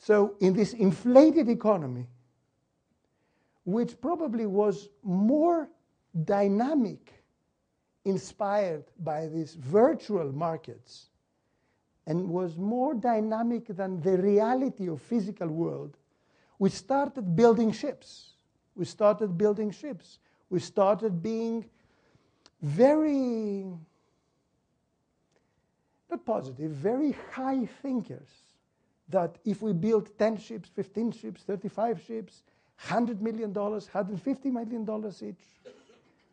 So in this inflated economy, which probably was more dynamic, inspired by these virtual markets, and was more dynamic than the reality of physical world, we started building ships. We started building ships. We started being very, not positive, very high thinkers. That if we build 10 ships, 15 ships, 35 ships, $100 million, $150 million each,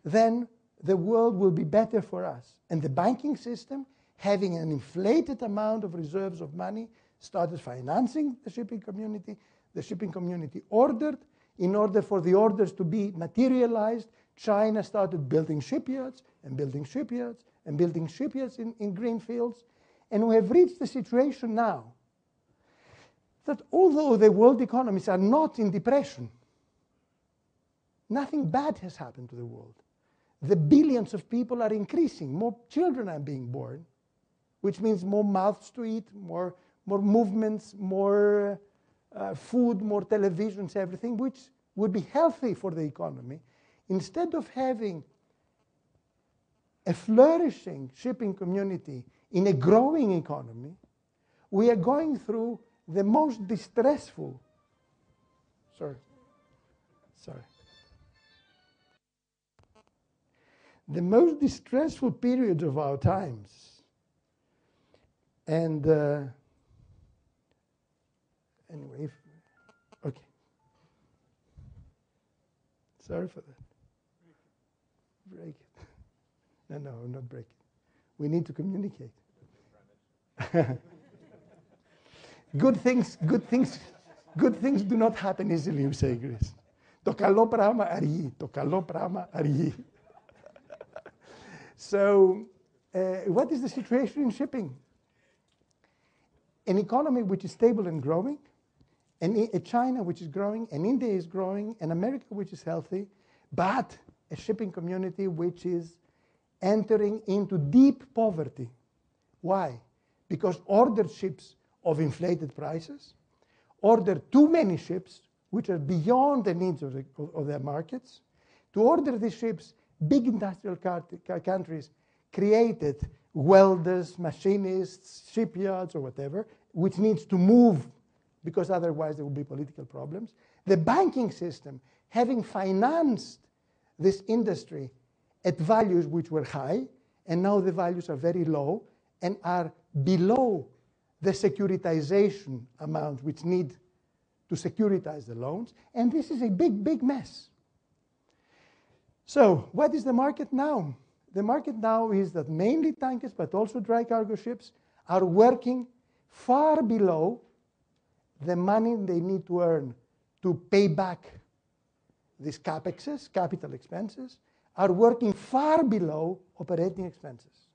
then the world will be better for us. And the banking system, having an inflated amount of reserves of money, started financing the shipping community. The shipping community ordered. In order for the orders to be materialized, China started building shipyards and building shipyards and building shipyards in green fields. And we have reached the situation now that although the world economies are not in depression, nothing bad has happened to the world. The billions of people are increasing. More children are being born, which means more mouths to eat, more movements, more food, more televisions, everything, which would be healthy for the economy. Instead of having a flourishing shipping community in a growing economy, we are going through the most distressful, the most distressful period of our times. And anyway, okay. Sorry for that. Break it. No, not break it. We need to communicate. Good things do not happen easily, you say, Grace. Το καλό πράγμα αργεί. Το καλό πράγμα αργεί. So, what is the situation in shipping? An economy which is stable and growing, and a China which is growing, and India is growing, and America which is healthy, but a shipping community which is entering into deep poverty. Why? Because ordered ships of inflated prices, order too many ships which are beyond the needs of their markets. To order these ships, big industrial countries created welders, machinists, shipyards, or whatever, which needs to move because otherwise there will be political problems. The banking system, having financed this industry at values which were high, and now the values are very low and are below the securitization amount which need to securitize the loans, and this is a big, big mess. So what is the market now? The market now is that mainly tankers, but also dry cargo ships, are working far below the money they need to earn to pay back these capexes, capital expenses, are working far below operating expenses.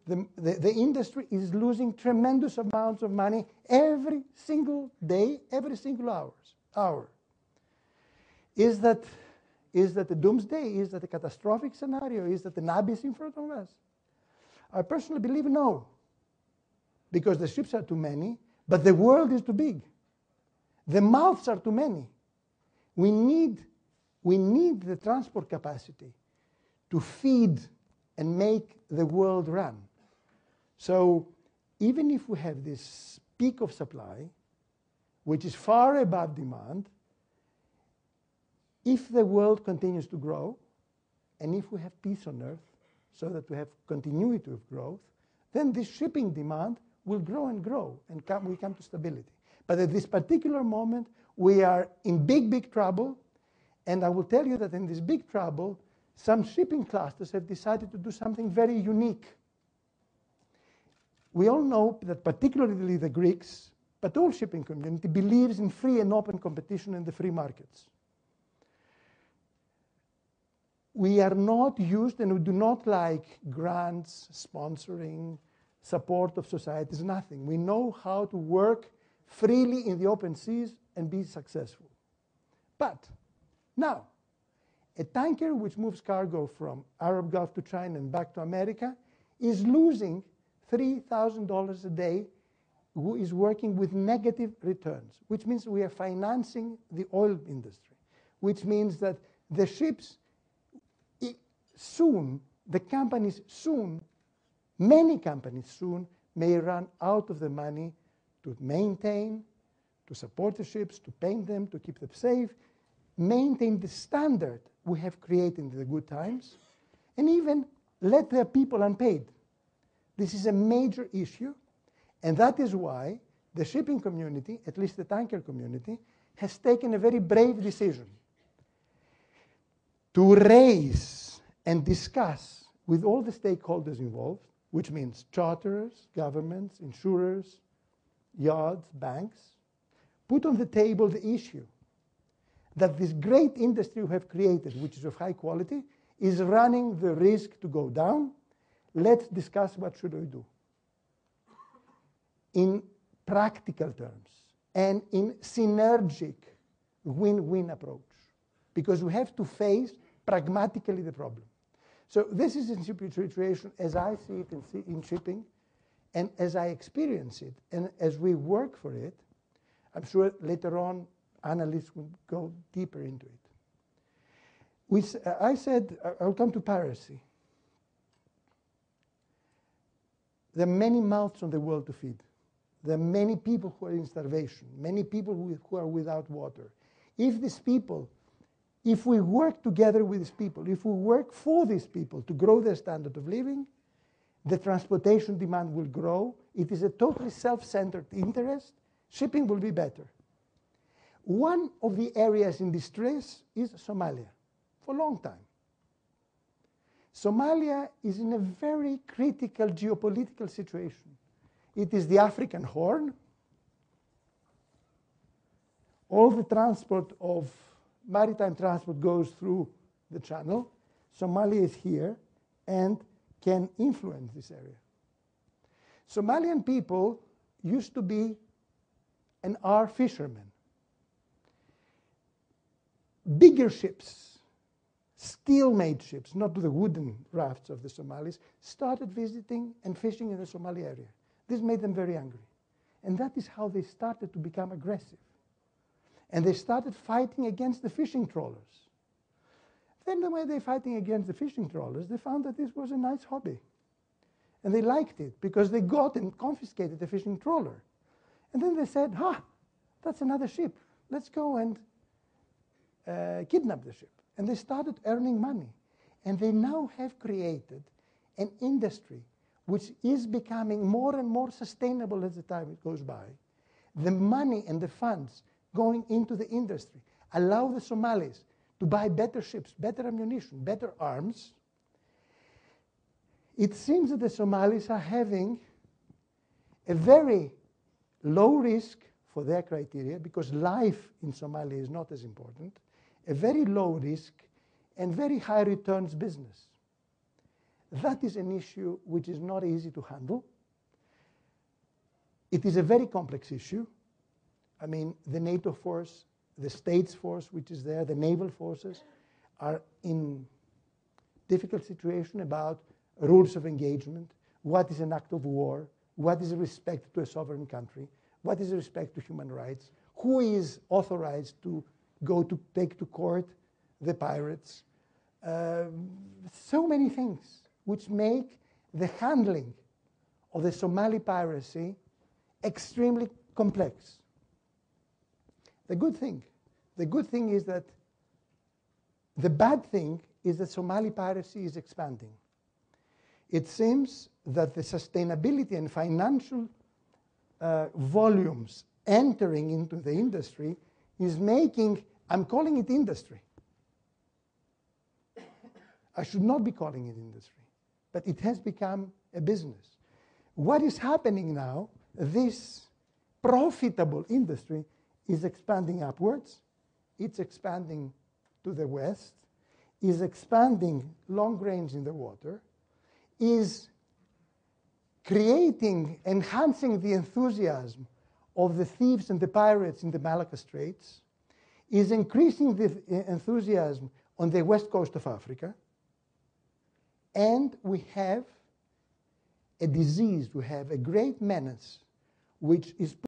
The industry is losing tremendous amounts of money every single day, every single hour. Is that a doomsday? Is that a catastrophic scenario? Is that an abyss in front of us? I personally believe no, because the ships are too many, but the world is too big. The mouths are too many. We need the transport capacity to feed and make the world run. So even if we have this peak of supply, which is far above demand, if the world continues to grow, and if we have peace on earth, so that we have continuity of growth, then this shipping demand will grow and grow, and we come to stability. But at this particular moment, we are in big, big trouble, and I will tell you that in this big trouble, some shipping clusters have decided to do something very unique. We all know that particularly the Greeks, but all shipping community, believes in free and open competition in the free markets. We are not used, and we do not like grants, sponsoring, support of societies, nothing. We know how to work freely in the open seas and be successful. But now, a tanker which moves cargo from Arab Gulf to China and back to America is losing $3,000 a day who is working with negative returns, which means we are financing the oil industry, which means that the ships soon, the companies soon, many companies soon may run out of the money to maintain, to support the ships, to paint them, to keep them safe, maintain the standard we have created in the good times, and even let their people unpaid. This is a major issue, and that is why the shipping community, at least the tanker community, has taken a very brave decision to raise and discuss with all the stakeholders involved, which means charterers, governments, insurers, yards, banks, put on the table the issue that this great industry we have created, which is of high quality, is running the risk to go down. Let's discuss what should we do in practical terms and in synergic win-win approach, because we have to face pragmatically the problem. So this is a situation as I see it in shipping, and as I experience it, and as we work for it. I'm sure later on analysts will go deeper into it. I said, I'll come to piracy. There are many mouths on the world to feed. There are many people who are in starvation, many people who are without water. If these people, if we work together with these people, if we work for these people to grow their standard of living, the transportation demand will grow. It is a totally self-centered interest. Shipping will be better. One of the areas in distress is Somalia, for a long time. Somalia is in a very critical geopolitical situation. It is the African Horn. All the transport of maritime transport goes through the channel. Somalia is here and can influence this area. Somalian people used to be and are fishermen. Bigger ships, steel-made ships, not the wooden rafts of the Somalis, started visiting and fishing in the Somali area. This made them very angry. And that is how they started to become aggressive. And they started fighting against the fishing trawlers. Then the way they're fighting against the fishing trawlers, they found that this was a nice hobby. And they liked it because they got and confiscated the fishing trawler. And then they said, that's another ship. Let's go and kidnap the ship. And they started earning money. And they now have created an industry which is becoming more and more sustainable as the time it goes by. The money and the funds going into the industry allow the Somalis to buy better ships, better ammunition, better arms. It seems that the Somalis are having a very low risk for their criteria, because life in Somalia is not as important, a very low risk and very high returns business. That is an issue which is not easy to handle. It is a very complex issue. I mean, the NATO force, the States force which is there, the naval forces are in difficult situation about rules of engagement, what is an act of war, what is respect to a sovereign country, what is respect to human rights, who is authorized to go to take to court the pirates. So many things which make the handling of the Somali piracy extremely complex. The good thing is that the bad thing is that Somali piracy is expanding. It seems that the sustainability and financial volumes entering into the industry is making, I'm calling it industry. I should not be calling it industry, but it has become a business. What is happening now, this profitable industry is expanding upwards, it's expanding to the west, is expanding long range in the water, is creating, enhancing the enthusiasm of the thieves and the pirates in the Malacca Straits, is increasing the enthusiasm on the west coast of Africa, and we have a disease, we have a great menace which is